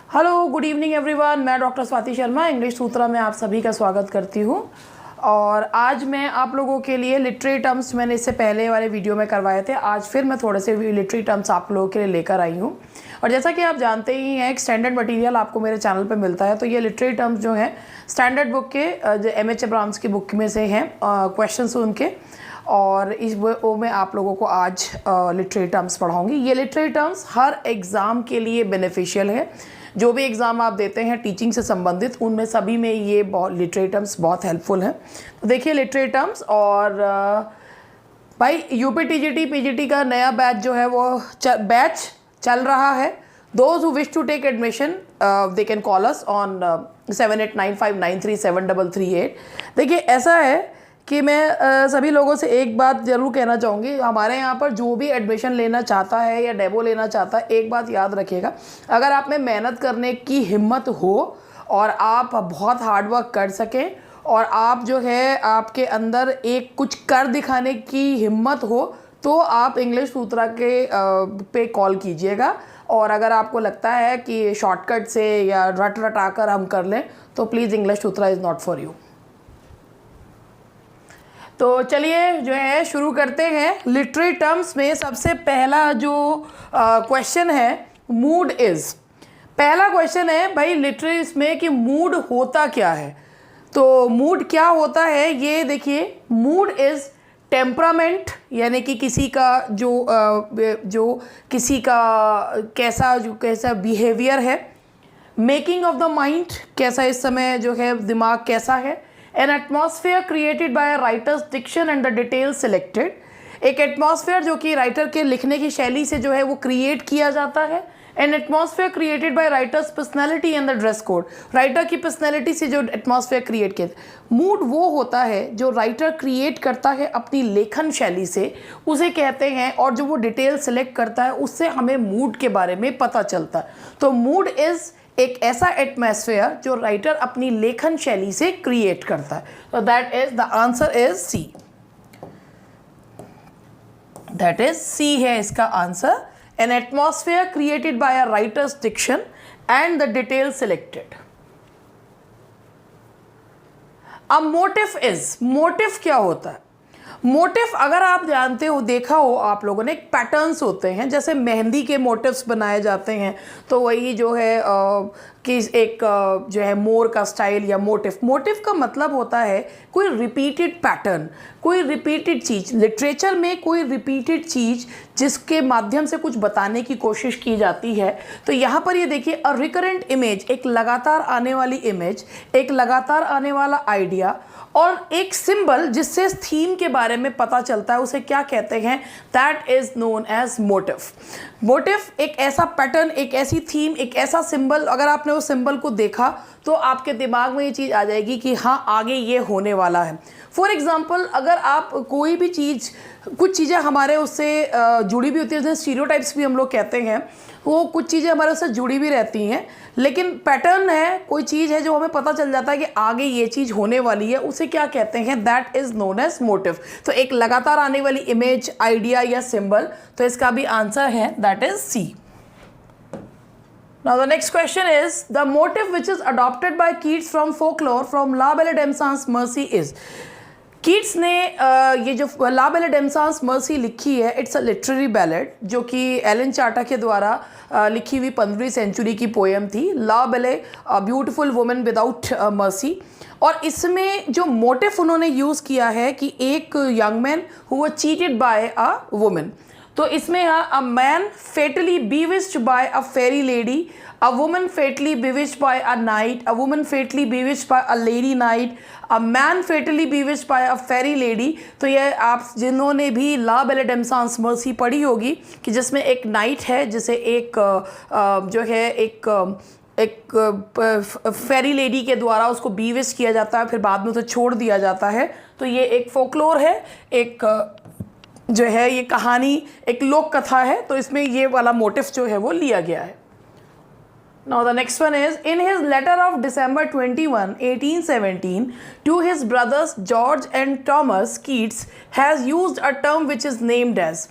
Hello, good evening everyone. मैं doctor Swati Sharma English सूत्रा में आप सभी का स्वागत करती हूँ। और आज मैं आप लोगों के लिए लिटरेरी टर्म्स, मैंने इससे पहले वाले वीडियो में करवाए थे, आज फिर मैं थोड़े से लिटरेरी टर्म्स आप लोगों के लिए लेकर आई हूँ। और जैसा कि आप जानते ही हैं, एक स्टैंडर्ड मटेरियल आपको मेरे चैनल पे मिलता है। तो ये लिटरेरी टर्म्स जो हैं स्टैंडर्ड बुक के, जो एम.एच. एब्राहम्स की बुक में से हैं क्वेश्चन उनके, और इस वो मैं आप लोगों को आज लिटरेरी टर्म्स पढ़ाऊँगी। ये लिटरेरी टर्म्स हर एग्ज़ाम के लिए बेनिफिशियल है। जो भी एग्ज़ाम आप देते हैं टीचिंग से संबंधित, उनमें सभी में ये लिटरेरी टर्म्स बहुत हेल्पफुल हैं। तो देखिए लिटरेरी टर्म्स। और भाई यूपी टीजीटी पीजीटी का नया बैच जो है वो बैच चल रहा है। Those who wish to take admission they can call us on 7895937338। देखिए ऐसा है कि मैं सभी लोगों से एक बात ज़रूर कहना चाहूँगी। हमारे यहाँ पर जो भी एडमिशन लेना चाहता है या डेमो लेना चाहता है, एक बात याद रखिएगा, अगर आप में मेहनत करने की हिम्मत हो और आप बहुत हार्ड वर्क कर सकें और आप जो है आपके अंदर एक कुछ कर दिखाने की हिम्मत हो, तो आप इंग्लिश सूत्रा के पे कॉल कीजिएगा। और अगर आपको लगता है कि शॉर्टकट से या रट रटाकर हम कर लें, तो please English Sutra is not for you. तो चलिए जो है शुरू करते हैं। लिटरेरी टर्म्स में सबसे पहला जो क्वेश्चन है, मूड इज़। पहला क्वेश्चन है भाई लिटरेरी इसमें कि मूड होता क्या है। तो मूड क्या होता है, ये देखिए, मूड इज़ टेम्परामेंट, यानी कि किसी का जो किसी का कैसा बिहेवियर है। मेकिंग ऑफ द माइंड, कैसा इस समय जो है दिमाग कैसा है। An atmosphere created by a writer's diction and the details selected। एक एटमॉस्फेयर जो कि राइटर के लिखने की शैली से जो है वो क्रिएट किया जाता है। An atmosphere created by writer's personality and the dress code। Writer की पर्सनैलिटी से जो एटमॉस्फेयर क्रिएट किया। मूड वो होता है जो राइटर क्रिएट करता है अपनी लेखन शैली से, उसे कहते हैं। और जो वो डिटेल सेलेक्ट करता है, उससे हमें मूड के बारे में पता चलता है। तो मूड इज़ एक ऐसा एटमॉस्फेयर जो राइटर अपनी लेखन शैली से क्रिएट करता है। तो that is the answer is C. That is C है इसका answer. An atmosphere created by a writer's diction and the detail selected. अब मोटिव इज, मोटिव क्या होता है? मोटिव अगर आप जानते हो, देखा हो आप लोगों ने, पैटर्न्स होते हैं। जैसे मेहंदी के मोटिव्स बनाए जाते हैं, तो वही जो है कि एक जो है मोर का स्टाइल या मोटिव। मोटिव का मतलब होता है कोई रिपीटेड पैटर्न, कोई रिपीटेड चीज़। लिटरेचर में कोई रिपीटेड चीज़ जिसके माध्यम से कुछ बताने की कोशिश की जाती है। तो यहाँ पर ये देखिए, अ रिकरेंट इमेज, एक लगातार आने वाली इमेज, एक लगातार आने वाला आइडिया, और एक सिंबल जिससे थीम के बारे में पता चलता है, उसे क्या कहते हैं? That is known as motive. Motive एक ऐसा पैटर्न, एक ऐसी थीम, एक ऐसा सिंबल, अगर आपने उस सिंबल को देखा तो आपके दिमाग में ये चीज़ आ जाएगी कि हाँ आगे ये होने वाला है। फॉर एग्जाम्पल, अगर आप कोई भी चीज़, कुछ चीज़ें हमारे उससे जुड़ी भी होती हैं, जैसे स्टीरियोटाइप्स भी हम लोग कहते हैं, वो कुछ चीज़ें हमारे उससे जुड़ी भी रहती हैं, लेकिन पैटर्न है, कोई चीज़ है जो हमें पता चल जाता है कि आगे ये चीज़ होने वाली है, उसे क्या कहते हैं? That is known as motive. तो एक लगातार आने वाली इमेज, आइडिया या सिंबल, तो इसका भी आंसर है that is C. Now the next question is the motive which is adopted by Keats from folklore from La Belle Damson's Mercy is। Keats ने ये जो ला बेल डेमसांस मर्सी लिखी है, इट्स अ लिटरेरी बैलेड, जो कि Elon charter के द्वारा लिखी हुई 15वीं सेंचुरी की पोएम थी। ला बेले, ब्यूटीफुल वुमेन विदाउट मर्सी। और इसमें जो मोटिव उन्होंने यूज़ किया है कि एक young man who was cheated by a woman. तो इसमें a man fatally bewitched by a fairy lady, a woman fatally bewitched by a knight, a woman fatally bewitched by a lady knight, a man fatally bewitched by a fairy lady। तो ये आप जिन्होंने भी ला bell डेमसांस mercy पढ़ी होगी, कि जिसमें एक नाइट है जिसे एक जो है एक फेरी लेडी के द्वारा उसको बीविश किया जाता है, फिर बाद में उसे छोड़ दिया जाता है। तो ये एक फोकलोर है, एक जो है ये कहानी, एक लोक कथा है। तो इसमें ये वाला मोटिव जो है वो लिया गया है। Now the next one is, in his letter of December 21, 1817 to his brothers George and Thomas, Keats has used a term which is named as।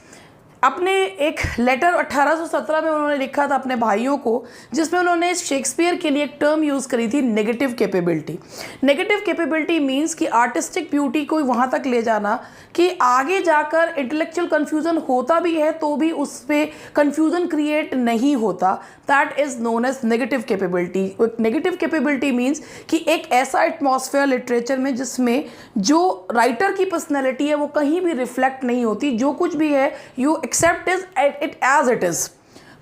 अपने एक लेटर 1817 में उन्होंने लिखा था अपने भाइयों को, जिसमें उन्होंने शेक्सपियर के लिए एक टर्म यूज़ करी थी, negative capability. Negative capability means कि आर्टिस्टिक ब्यूटी को वहाँ तक ले जाना कि आगे जाकर इंटेलेक्चुअल कन्फ्यूज़न होता भी है तो भी उस पर कन्फ्यूज़न क्रिएट नहीं होता, that is known as negative capability. Negative capability means कि एक ऐसा एटमॉस्फेयर लिटरेचर में जिसमें जो राइटर की पर्सनैलिटी है वो कहीं भी रिफ्लेक्ट नहीं होती, जो कुछ भी है you accept it as it is,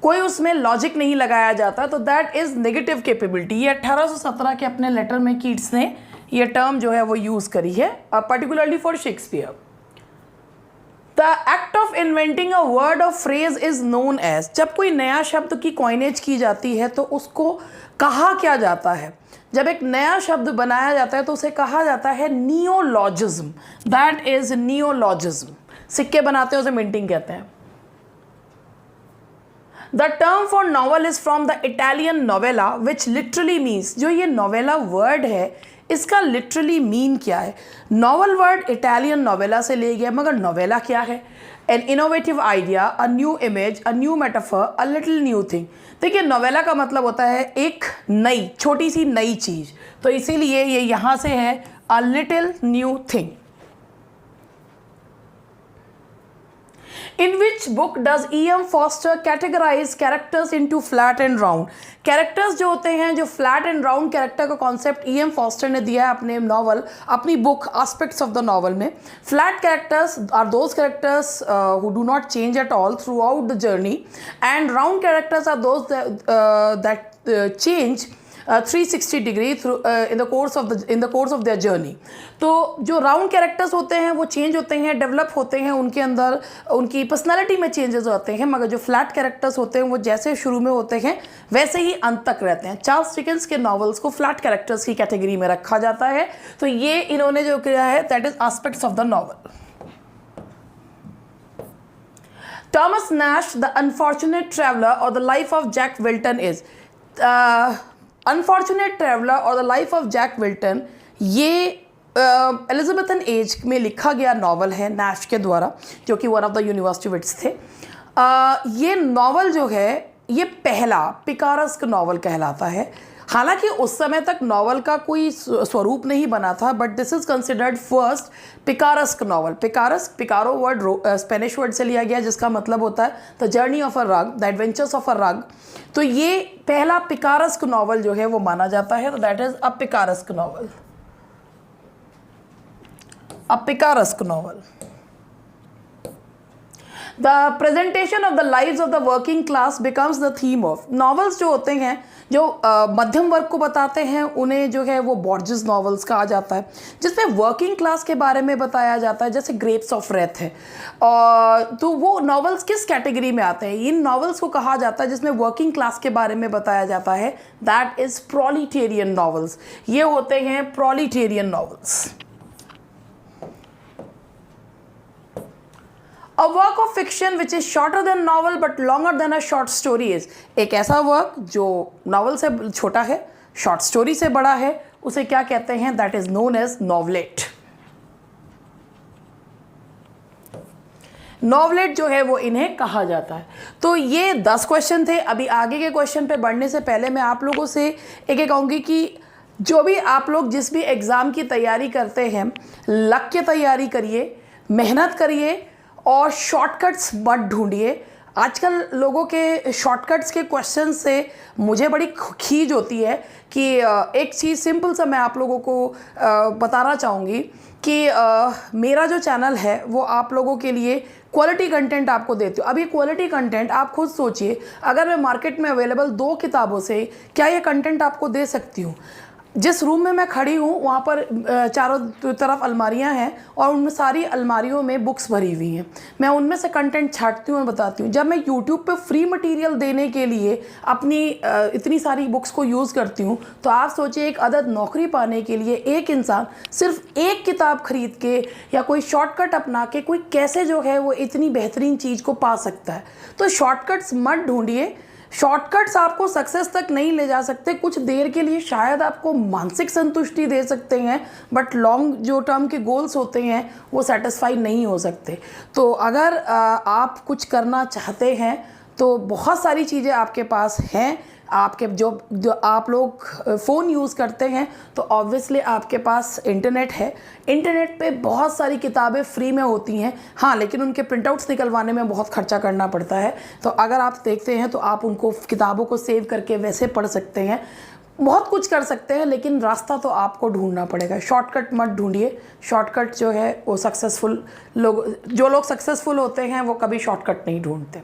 कोई उसमें लॉजिक नहीं लगाया जाता, तो दैट इज़ नेगेटिव कैपेबिलिटी। ये 1817 के अपने लेटर में कीट्स ने ये टर्म जो है वो यूज़ करी है, particularly for Shakespeare. The act of inventing a word और फ्रेज इज नोन एज, जब कोई नया शब्द की कॉइनेज की जाती है तो उसको कहा क्या जाता है? जब एक नया शब्द बनाया जाता है तो उसे कहा जाता है नियोलॉजिज्म, दैट इज नियोलॉजिज्म। सिक्के बनाते हैं उसे मिंटिंग कहते हैं। The term for novel is from the Italian novella which literally means, जो ये नोवेला वर्ड है इसका लिटरली मीन क्या है? नॉवल वर्ड इटालियन नोवेला से ले गया, मगर नोवेला क्या है? An innovative idea, a new image, a new metaphor, a little new thing. देखिए नोवेला का मतलब होता है एक नई, छोटी सी नई चीज़, तो इसीलिए ये यहाँ से है a little new thing. In which book does E.M. Forster categorize characters into flat and round? Characters जो होते हैं, जो फ्लैट एंड राउंड कैरेक्टर का कॉन्सेप्ट E.M. फॉस्टर ने दिया है अपने नॉवल, अपनी book aspects of the novel में। Flat characters are those characters who do not change at all throughout the journey, and round characters are those that change 360 degree through in the course of their journey. तो जो round characters होते हैं वो change होते हैं, develop होते हैं, उनके अंदर उनकी पर्सनालिटी में चेंजेस होते हैं, मगर जो फ्लैट कैरेक्टर्स होते हैं वो जैसे शुरू में होते हैं वैसे ही अंत तक रहते हैं। चार्ल्स डिकेंस के नॉवेल्स को फ्लैट कैरेक्टर्स की कैटेगरी में रखा जाता है, तो ये इन्होंने जो किया है that is aspects of the novel. Thomas Nash, The Unfortunate Traveler or The Life of Jack Wilton is unfortunate traveller और the life of Jack Wilton, ये एलिजाबेथन एज में लिखा गया नावल है नैश के द्वारा, जो कि one of the university wits थे। ये नावल जो है ये पहला पिकारेस्क नावल कहलाता है। हालांकि उस समय तक नावल का कोई स्वरूप नहीं बना था, but this is considered first picaresque novel. Picaresque, picaro word Spanish word से लिया गया, जिसका मतलब होता है द जर्नी ऑफ अ रग, द एडवेंचर्स ऑफ अ रग। तो ये पहला पिकारेस्क नावल जो है वो माना जाता है, तो that is a picaresque novel. A picaresque novel. The presentation of the lives of the working class becomes the theme of. Novels जो होते हैं जो मध्यम वर्ग को बताते हैं उन्हें जो है वो बॉर्जेस नॉवेल्स कहा जाता है, जिसमें वर्किंग क्लास के बारे में बताया जाता है, जैसे ग्रेप्स ऑफ रेथ है। और तो वो नॉवेल्स किस कैटेगरी में आते हैं? इन नॉवेल्स को कहा जाता है जिसमें वर्किंग क्लास के बारे में बताया जाता है, दैट इज प्रोलिटेरियन नॉवेल्स। ये होते हैं प्रोलिटेरियन novels. A work of fiction which is shorter than novel but longer than a short story is, एक ऐसा वर्क जो नॉवल से छोटा है, शॉर्ट स्टोरी से बड़ा है, उसे क्या कहते हैं? That is known as novelette. Novelette जो है वो इन्हें कहा जाता है। तो ये 10 क्वेश्चन थे। अभी आगे के क्वेश्चन पे बढ़ने से पहले मैं आप लोगों से एक कहूँगी कि जो भी आप लोग जिस भी एग्ज़ाम की तैयारी करते हैं, लग के तैयारी करिए, मेहनत करिए और शॉर्टकट्स मत ढूंढिए। आजकल लोगों के शॉर्टकट्स के क्वेश्चन से मुझे बड़ी खीज होती है कि एक चीज़ सिंपल सा मैं आप लोगों को बताना चाहूँगी कि मेरा जो चैनल है वो आप लोगों के लिए क्वालिटी कंटेंट आपको देती हूँ। अब ये क्वालिटी कंटेंट आप खुद सोचिए, अगर मैं मार्केट में अवेलेबल 2 किताबों से क्या ये कंटेंट आपको दे सकती हूँ? जिस रूम में मैं खड़ी हूँ वहाँ पर चारों तरफ अलमारियाँ हैं और उनमें सारी अलमारियों में बुक्स भरी हुई हैं। मैं उनमें से कंटेंट छांटती हूँ और बताती हूँ। जब मैं यूट्यूब पे फ्री मटेरियल देने के लिए अपनी इतनी सारी बुक्स को यूज़ करती हूँ, तो आप सोचिए एक अदद नौकरी पाने के लिए एक इंसान सिर्फ एक किताब खरीद के या कोई शॉर्टकट अपना के कोई कैसे जो है वो इतनी बेहतरीन चीज़ को पा सकता है। तो शॉर्टकट्स मत ढूंढिए, शॉर्टकट्स आपको सक्सेस तक नहीं ले जा सकते, कुछ देर के लिए शायद आपको मानसिक संतुष्टि दे सकते हैं, बट लॉन्ग जो टर्म के गोल्स होते हैं वो सेटिस्फाई नहीं हो सकते। तो अगर आप कुछ करना चाहते हैं तो बहुत सारी चीज़ें आपके पास हैं। आपके जो आप लोग फ़ोन यूज़ करते हैं तो ऑब्वियसली आपके पास इंटरनेट है। इंटरनेट पे बहुत सारी किताबें फ्री में होती हैं, हाँ, लेकिन उनके प्रिंटआउट्स निकलवाने में बहुत खर्चा करना पड़ता है। तो अगर आप देखते हैं तो आप उनको किताबों को सेव करके वैसे पढ़ सकते हैं, बहुत कुछ कर सकते हैं, लेकिन रास्ता तो आपको ढूंढना पड़ेगा। शॉर्टकट मत ढूंढिए। शॉर्टकट जो है वो जो लोग सक्सेसफुल होते हैं वो कभी शॉर्टकट नहीं ढूंढते।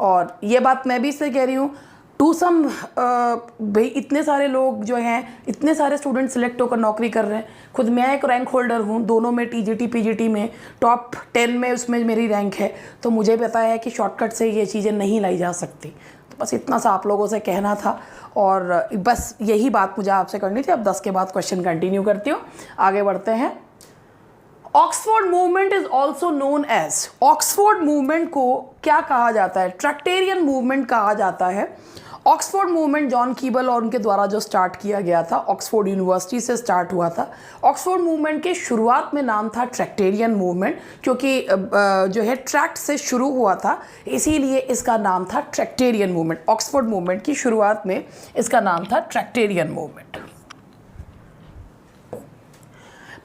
और ये बात मैं भी इससे कह रही हूँ टू सम, भाई इतने सारे लोग जो हैं, इतने सारे स्टूडेंट सिलेक्ट होकर नौकरी कर रहे हैं। खुद मैं एक रैंक होल्डर हूँ, दोनों में टीजीटी पीजीटी में टॉप 10 में उसमें मेरी रैंक है। तो मुझे पता है कि शॉर्टकट से ये चीज़ें नहीं लाई जा सकती। तो बस इतना सा आप लोगों से कहना था और बस यही बात मुझे आपसे करनी थी। अब 10 के बाद क्वेश्चन कंटिन्यू करती हूँ, आगे बढ़ते हैं। Oxford movement is also known as, Oxford movement को क्या कहा जाता है? ट्रैक्टेरियन मूवमेंट कहा जाता है। ऑक्सफोर्ड मूवमेंट जॉन कीबल और उनके द्वारा जो स्टार्ट किया गया था, ऑक्सफोर्ड यूनिवर्सिटी से स्टार्ट हुआ था। ऑक्सफोर्ड मूवमेंट के शुरुआत में नाम था ट्रैक्टेरियन मूवमेंट, क्योंकि जो है ट्रैक्ट से शुरू हुआ था, इसीलिए इसका नाम था ट्रैक्टेरियन मूवमेंट। ऑक्सफोर्ड मूवमेंट की शुरुआत में इसका नाम था ट्रैक्टेरियन मूवमेंट।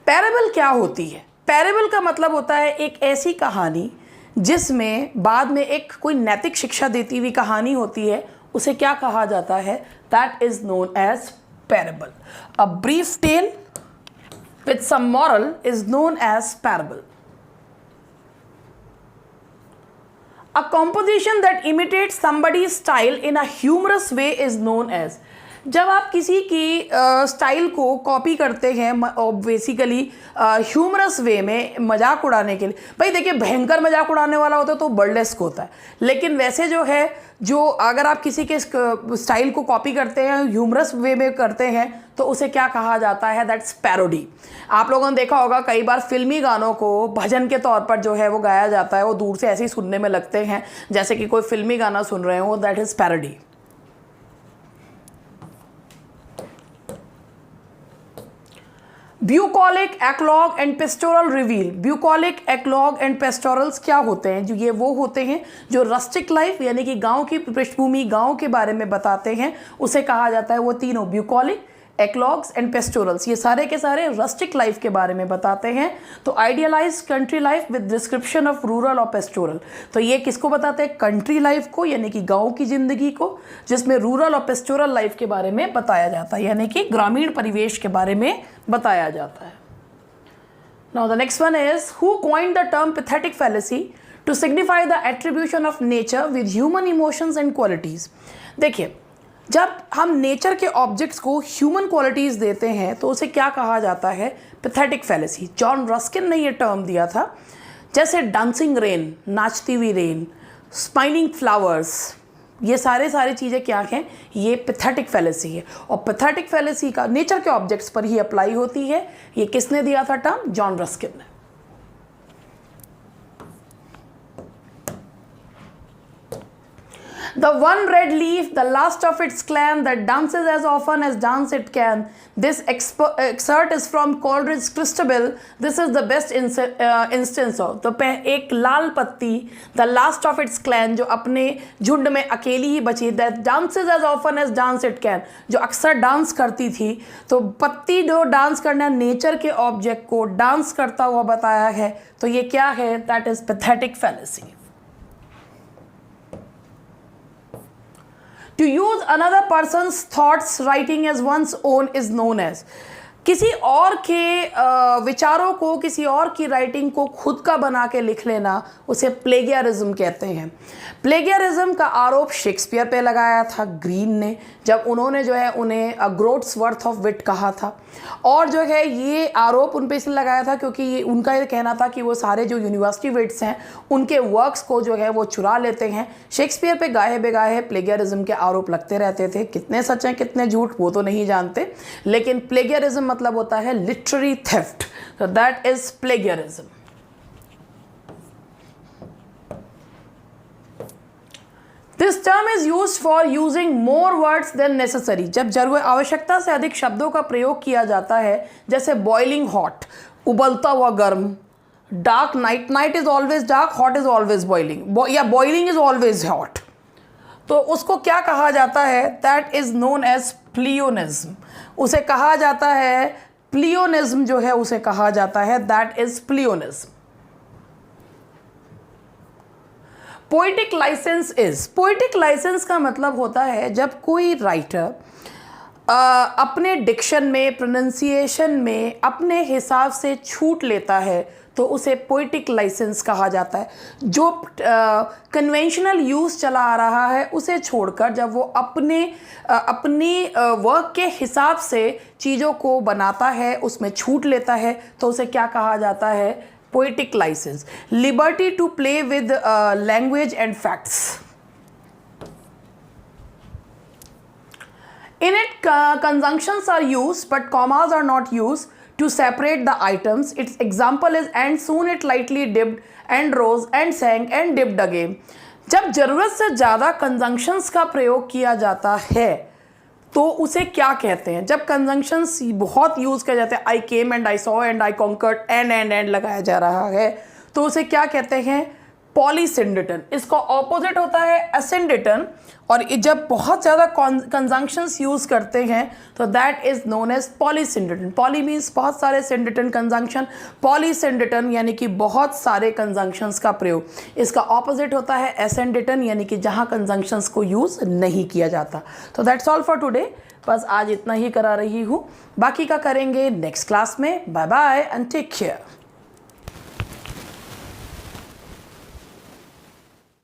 पैराबल क्या होती है? पैराबल का मतलब होता है एक ऐसी कहानी जिसमें बाद में एक कोई नैतिक शिक्षा देती हुई कहानी होती है, उसे क्या कहा जाता है? That is known as parable. A brief tale with some moral is known as parable. A composition that imitates somebody's style in a humorous way is known as. जब आप किसी की स्टाइल को कॉपी करते हैं बेसिकली ह्यूमरस वे में, मजाक उड़ाने के लिए, भाई देखिए भयंकर मजाक उड़ाने वाला होता है तो बर्लेस्क होता है, लेकिन वैसे जो है अगर आप किसी के स्टाइल को कॉपी करते हैं, ह्यूमरस वे में करते हैं, तो उसे क्या कहा जाता है? That's parody. आप लोगों ने देखा होगा कई बार फिल्मी गानों को भजन के तौर पर जो है वो गाया जाता है, वो दूर से ऐसे ही सुनने में लगते हैं जैसे कि कोई फिल्मी गाना सुन रहे हो, that is parody. Bucolic, eclogue and pastoral reveal. Bucolic, eclogue and pastorals क्या होते हैं? जो ये वो होते हैं जो रस्टिक लाइफ यानी कि गांव की पृष्ठभूमि, गांव के बारे में बताते हैं, उसे कहा जाता है, वो तीनों ब्यूकॉलिक, एक्लॉग्स एंड पेस्टोरल्स, ये सारे के सारे रस्टिक लाइफ के बारे में बताते हैं। तो idealize country life with description of rural और पेस्टोरल, तो ये किसको बताते हैं? कंट्री लाइफ को, यानी कि गांव की जिंदगी को, जिसमें रूरल और पेस्टोरल लाइफ के बारे में बताया जाता है, यानी कि ग्रामीण परिवेश के बारे में बताया जाता है। Now the next one is who coined the term pathetic fallacy to signify the attribution of nature with human emotions and qualities. देखिए, जब हम नेचर के ऑब्जेक्ट्स को ह्यूमन क्वालिटीज़ देते हैं तो उसे क्या कहा जाता है? Pathetic fallacy. जॉन रस्किन ने यह टर्म दिया था। जैसे डांसिंग रेन, नाचती हुई रेन, स्माइलिंग फ्लावर्स, ये सारी चीज़ें क्या हैं? ये पैथेटिक फैलेसी है। और पैथेटिक फैलेसी का नेचर के ऑब्जेक्ट्स पर ही अप्लाई होती है। ये किसने दिया था टर्म? जॉन रस्किन ने। The one red leaf, the last of its clan, that dances as often as dance it can. This excerpt is from Coleridge's Christabel. This is the best instance of. तो एक लाल पत्ती, the last of its clan, जो अपने झुंड में अकेली ही बची, that dances as often as dance it can, जो अक्सर डांस करती थी। तो पत्ती जो डांस करना, नेचर के ऑब्जेक्ट को डांस करता हुआ बताया है, तो ये क्या है? That is pathetic fallacy. To use another person's thoughts writing as one's own is known as. किसी और के विचारों को, किसी और की राइटिंग को खुद का बना के लिख लेना, उसे प्लेगियरिज्म कहते हैं। प्लेगियरिज्म का आरोप शेक्सपियर पे लगाया था ग्रीन ने, जब उन्होंने जो है उन्हें ग्रोट्स वर्थ ऑफ विट कहा था। और जो है ये आरोप उन पे इसलिए लगाया था क्योंकि ये उनका ये कहना था कि वो सारे जो यूनिवर्सिटी विट्स हैं उनके वर्क्स को जो है वो चुरा लेते हैं। शेक्सपियर पे गाहे बेगाहे प्लेगियरिज्म के आरोप लगते रहते थे। कितने सच हैं कितने झूठ वो तो नहीं जानते, लेकिन प्लेगियरिज्म मतलब होता है literary theft, so that is plagiarism. This term is use for using more words than necessary, जब जरूर आवश्यकता से अधिक शब्दों का प्रयोग किया जाता है, जैसे बॉइलिंग हॉट, उबलता हुआ गर्म, dark night, night is always dark, hot is always boiling, या बॉइलिंग इज ऑलवेज हॉट, तो उसको क्या कहा जाता है? दैट इज नोन एज प्लियोनिज्म, उसे कहा जाता है प्लियोनिज्म, जो है उसे कहा जाता है, that is pleonasm. Poetic licence is, poetic licence का मतलब होता है जब कोई राइटर अपने डिक्शन में, प्रोनाउंसिएशन में अपने हिसाब से छूट लेता है तो उसे पोइटिक लाइसेंस कहा जाता है। जो कन्वेंशनल यूज़ चला आ रहा है उसे छोड़कर जब वो अपनी वर्क के हिसाब से चीज़ों को बनाता है, उसमें छूट लेता है, तो उसे क्या कहा जाता है? Poetic license. Liberty to play with language and facts. In it, conjunctions are used, but commas are not used to separate the items. Its example is and soon it lightly dipped and rose and sank and dipped again. जब ज़रूरत से ज़्यादा conjunctions का प्रयोग किया जाता है तो उसे क्या कहते हैं? जब conjunctions बहुत यूज़ किया जाते हैं, I came and I saw and I conquered and लगाया जा रहा है, तो उसे क्या कहते हैं? पॉलीसिंडिटन। इसका ऑपोजिट होता है एसिंडिटन, और जब बहुत ज़्यादा कंजंक्शंस यूज़ करते हैं तो that is known as polysyndeton. Poly means बहुत सारे, सिंडिटन कंजंक्शन, पॉलीसिंडिटन यानी कि बहुत सारे कंजंक्शंस का प्रयोग। इसका ऑपोजिट होता है एसिंडिटन, यानी कि जहाँ कंजंक्शंस को यूज़ नहीं किया जाता। तो दैट्स ऑल फॉर टुडे, बस आज इतना ही करा रही हूँ, बाकी का करेंगे नेक्स्ट क्लास में। Bye bye and take care.